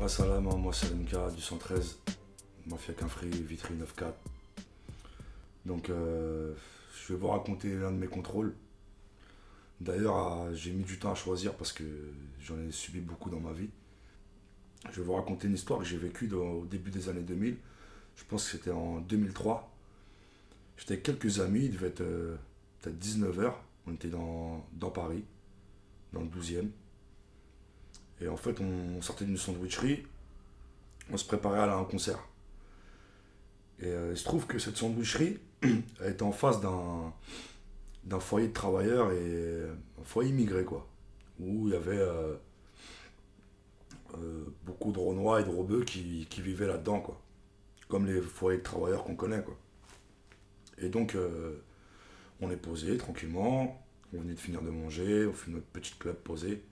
Salam, moi c'est LMK du 113, Mafia Quinfri, Vitry 9-4. Donc je vais vous raconter l'un de mes contrôles. D'ailleurs j'ai mis du temps à choisir parce que j'en ai subi beaucoup dans ma vie. Je vais vous raconter une histoire que j'ai vécue au début des années 2000. Je pense que c'était en 2003. J'étais avec quelques amis, il devait être peut-être 19h. On était dans Paris, dans le 12e. Et en fait, on sortait d'une sandwicherie, on se préparait à aller à un concert. Et il se trouve que cette sandwicherie, elle était en face d'un foyer de travailleurs et un foyer immigré, quoi. Où il y avait beaucoup de Renois et de Rebeux qui vivaient là-dedans, quoi. Comme les foyers de travailleurs qu'on connaît, quoi. Et donc, on est posé tranquillement, on venait de finir de manger, on fait notre petite club posée.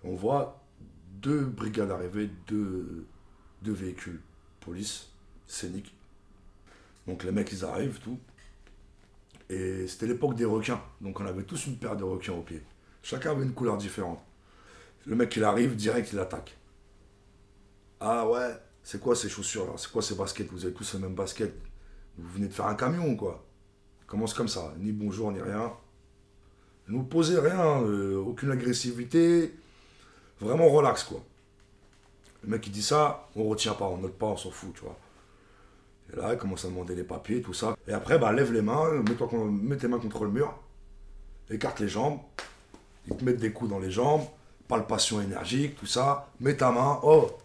On voit deux brigades arriver, deux véhicules police, scéniques. Donc les mecs ils arrivent, tout. Et c'était l'époque des requins. Donc on avait tous une paire de requins au pied. Chacun avait une couleur différente. Le mec il arrive, direct il attaque. Ah ouais, c'est quoi ces chaussures là? C'est quoi ces baskets? Vous avez tous les mêmes baskets? Vous venez de faire un camion ou quoi? Il commence comme ça, ni bonjour ni rien. Ne nous posez rien, aucune agressivité. Vraiment relax, quoi. Le mec, il dit ça, on retient pas, on note pas, on s'en fout, tu vois. Et là, il commence à demander les papiers, tout ça. Et après, bah, lève les mains, mets tes mains contre le mur, écarte les jambes, ils te mettent des coups dans les jambes, palpation énergique, tout ça. Mets ta main, oh,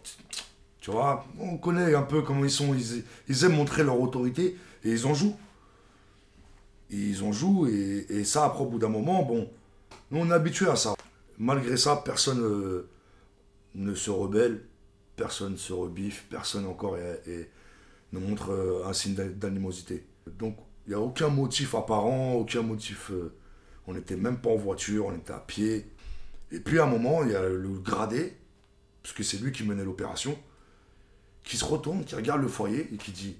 tu vois, on connaît un peu comment ils sont, ils aiment montrer leur autorité et ils en jouent. Ils en jouent et ça, après, au bout d'un moment, bon, nous, on est habitués à ça. Malgré ça, personne ne se rebelle, personne ne se rebiffe, personne encore ne montre un signe d'animosité. Donc, il n'y a aucun motif apparent, aucun motif... on n'était même pas en voiture, on était à pied. Et puis, à un moment, il y a le gradé, parce que c'est lui qui menait l'opération, qui se retourne, qui regarde le foyer et qui dit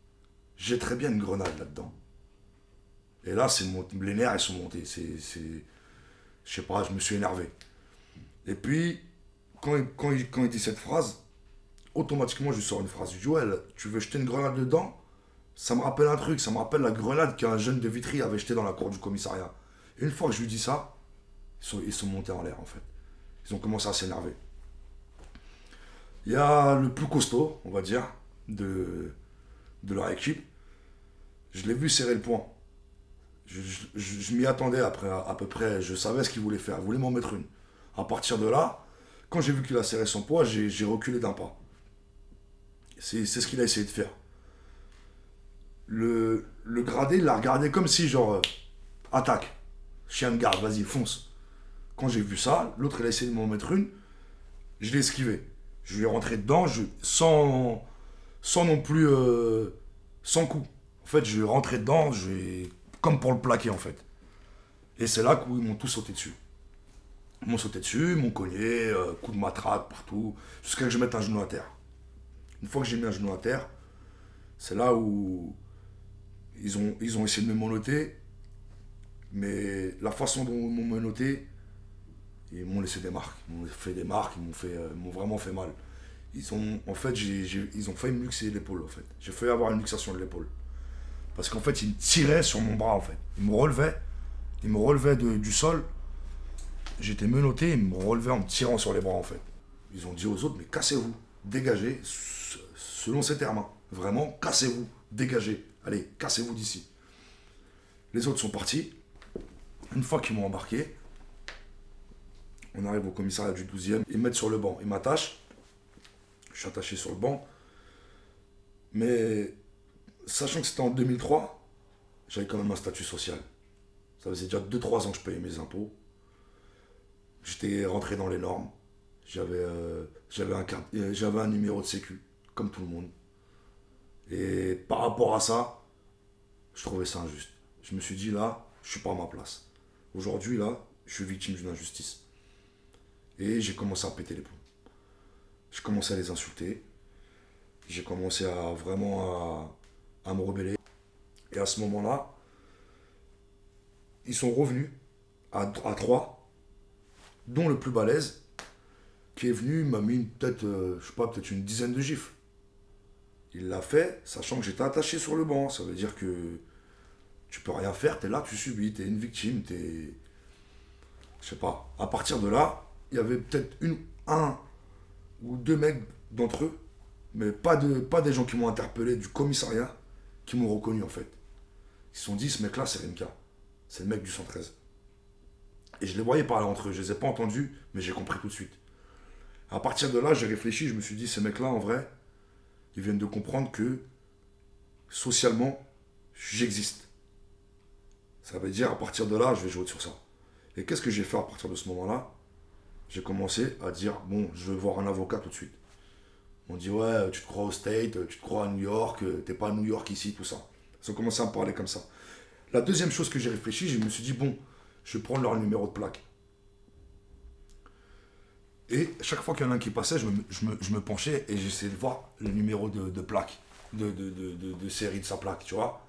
« J'ai très bien une grenade là-dedans. » Et là, les nerfs, ils sont montés. Je sais pas, je me suis énervé. Et puis, quand il dit cette phrase, automatiquement, je lui sors une phrase. Je lui dis, ouais, tu veux jeter une grenade dedans? Ça me rappelle un truc, ça me rappelle la grenade qu'un jeune de Vitry avait jetée dans la cour du commissariat. Et une fois que je lui dis ça, ils sont montés en l'air, en fait. Ils ont commencé à s'énerver. Il y a le plus costaud, on va dire, de leur équipe. Je l'ai vu serrer le poing. Je m'y attendais après, à peu près, je savais ce qu'il voulait faire. Il voulait m'en mettre une. À partir de là, quand j'ai vu qu'il a serré son poing, j'ai reculé d'un pas. C'est ce qu'il a essayé de faire. Le gradé, il l'a regardé comme si, genre, attaque, chien de garde, vas-y, fonce. Quand j'ai vu ça, l'autre, il a essayé de m'en mettre une, je l'ai esquivé. Je lui ai rentré dedans, sans non plus, sans coup. En fait, je lui ai rentré dedans, comme pour le plaquer, en fait. Et c'est là qu'ils m'ont tous sauté dessus. Ils m'ont sauté dessus, ils m'ont cogné, coup de matraque partout, jusqu'à ce que je mette un genou à terre. Une fois que j'ai mis un genou à terre, c'est là où ils ont essayé de me menotter, mais la façon dont ils m'ont menotté, ils m'ont laissé des marques. Ils m'ont fait des marques, ils m'ont vraiment fait mal. En fait, ils ont failli me luxer l'épaule, en fait. J'ai failli avoir une luxation de l'épaule. Parce qu'en fait, ils me tiraient sur mon bras, en fait. Ils me relevaient du sol. J'étais menotté, ils me relevaient en me tirant sur les bras, en fait. Ils ont dit aux autres, mais cassez-vous, dégagez, selon ces termes. Hein. Vraiment, cassez-vous, dégagez. Allez, cassez-vous d'ici. Les autres sont partis. Une fois qu'ils m'ont embarqué, on arrive au commissariat du 12e. Ils me mettent sur le banc, ils m'attachent. Je suis attaché sur le banc. Mais sachant que c'était en 2003, j'avais quand même un statut social. Ça faisait déjà 2-3 ans que je payais mes impôts. J'étais rentré dans les normes. J'avais un numéro de sécu, comme tout le monde. Et par rapport à ça, je trouvais ça injuste. Je me suis dit, là, je suis pas à ma place. Aujourd'hui, là, je suis victime d'une injustice. Et j'ai commencé à péter les plombs. J'ai commencé à les insulter. J'ai commencé à vraiment à me rebeller. Et à ce moment-là, ils sont revenus à 3, dont le plus balèze, qui est venu, m'a mis peut-être, je sais pas, peut-être une dizaine de gifles. Il l'a fait, sachant que j'étais attaché sur le banc. Ça veut dire que tu peux rien faire, t'es là, tu subis, t'es une victime, t'es... Je sais pas. À partir de là, il y avait peut-être un ou deux mecs d'entre eux, mais pas des gens qui m'ont interpellé du commissariat, qui m'ont reconnu en fait. Ils se sont dit, ce mec-là, c'est Rimka. C'est le mec du 113. Et je les voyais parler entre eux, je les ai pas entendus, mais j'ai compris tout de suite. À partir de là, j'ai réfléchi, je me suis dit, ces mecs-là, en vrai, ils viennent de comprendre que, socialement, j'existe. Ça veut dire, à partir de là, je vais jouer sur ça. Et qu'est-ce que j'ai fait à partir de ce moment-là? J'ai commencé à dire, bon, je veux voir un avocat tout de suite. On dit, ouais, tu te crois au State, tu te crois à New York, t'es pas à New York ici, tout ça. Ils ont commencé à me parler comme ça. La deuxième chose que j'ai réfléchi, je me suis dit, bon, je vais prendre leur numéro de plaque. Et chaque fois qu'il y en a un qui passait, je me penchais et j'essayais de voir le numéro de plaque, de série de sa plaque, tu vois.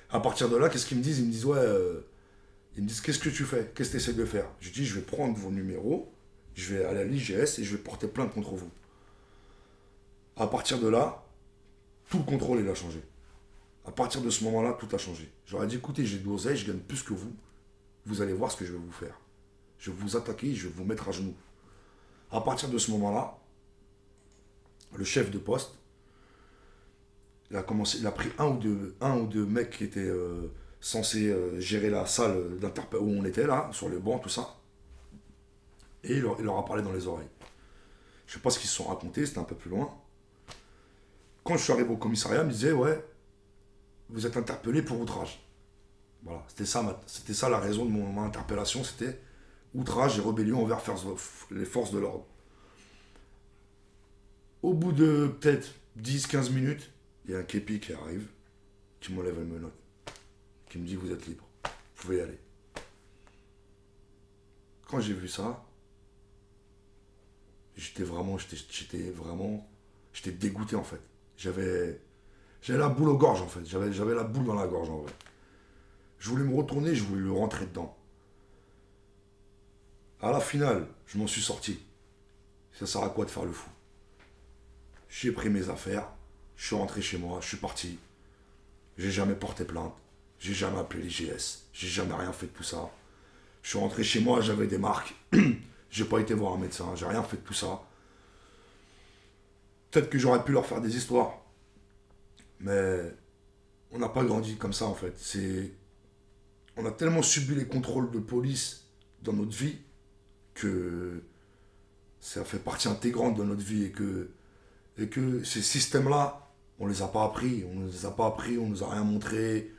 À partir de là, qu'est-ce qu'ils me disent? Ils me disent, ouais, ils me disent, qu'est-ce que tu fais? Qu'est-ce que tu essaies de faire? Je dis, je vais prendre vos numéros, je vais aller à l'IGS et je vais porter plainte contre vous. À partir de là, tout le contrôle, il a changé. À partir de ce moment-là, tout a changé. J'aurais dit, écoutez, j'ai de l'oseille, je gagne plus que vous. Vous allez voir ce que je vais vous faire. Je vais vous attaquer, je vais vous mettre à genoux. À partir de ce moment-là, le chef de poste, il a pris un ou deux mecs qui étaient censés gérer la salle où on était là, sur les bancs, tout ça. Et il leur a parlé dans les oreilles. Je ne sais pas ce qu'ils se sont racontés, c'était un peu plus loin. Quand je suis arrivé au commissariat, il me disait, ouais, vous êtes interpellé pour outrage. Voilà, c'était ça la raison de mon interpellation, c'était outrage et rébellion envers les forces de l'ordre. Au bout de peut-être 10-15 minutes, il y a un képi qui arrive, qui m'enlève une menotte, qui me dit, vous êtes libre, vous pouvez y aller. Quand j'ai vu ça, j'étais dégoûté en fait. J'avais la boule aux gorges en fait. J'avais la boule dans la gorge en vrai. Je voulais me retourner, je voulais le rentrer dedans. À la finale, je m'en suis sorti. Ça sert à quoi de faire le fou? J'ai pris mes affaires, je suis rentré chez moi, je suis parti. J'ai jamais porté plainte, j'ai jamais appelé l'IGS, j'ai jamais rien fait de tout ça. Je suis rentré chez moi, j'avais des marques. J'ai pas été voir un médecin, j'ai rien fait de tout ça. Peut-être que j'aurais pu leur faire des histoires. Mais on n'a pas grandi comme ça en fait. On a tellement subi les contrôles de police dans notre vie que ça fait partie intégrante de notre vie et que ces systèmes-là, on les a pas appris. On nous a rien montré.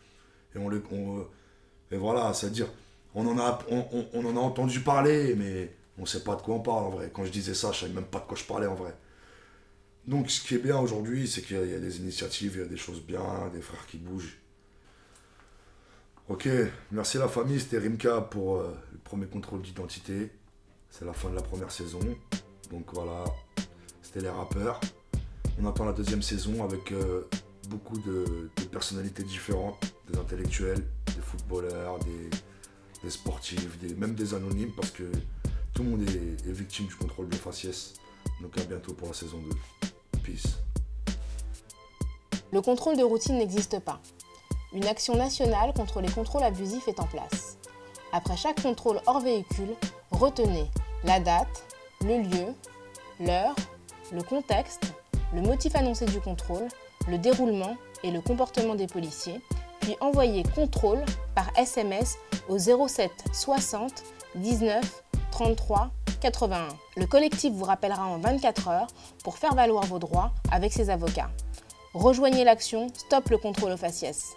Et voilà, c'est-à-dire, on en a entendu parler, mais on ne sait pas de quoi on parle en vrai. Quand je disais ça, je ne savais même pas de quoi je parlais en vrai. Donc ce qui est bien aujourd'hui, c'est qu'il y a des initiatives, il y a des choses bien, des frères qui bougent. Ok, merci la famille, c'était Rimka pour le premier contrôle d'identité. C'est la fin de la première saison. Donc voilà, c'était les rappeurs. On attend la deuxième saison avec beaucoup de personnalités différentes, des intellectuels, des footballeurs, des sportifs, même des anonymes, parce que tout le monde est victime du contrôle de faciès. Donc à bientôt pour la saison 2. Peace. Le contrôle de routine n'existe pas. Une action nationale contre les contrôles abusifs est en place. Après chaque contrôle hors véhicule, retenez la date, le lieu, l'heure, le contexte, le motif annoncé du contrôle, le déroulement et le comportement des policiers, puis envoyez contrôle par SMS au 07 60 19 33 81. Le collectif vous rappellera en 24 heures pour faire valoir vos droits avec ses avocats. Rejoignez l'action Stop le contrôle au faciès.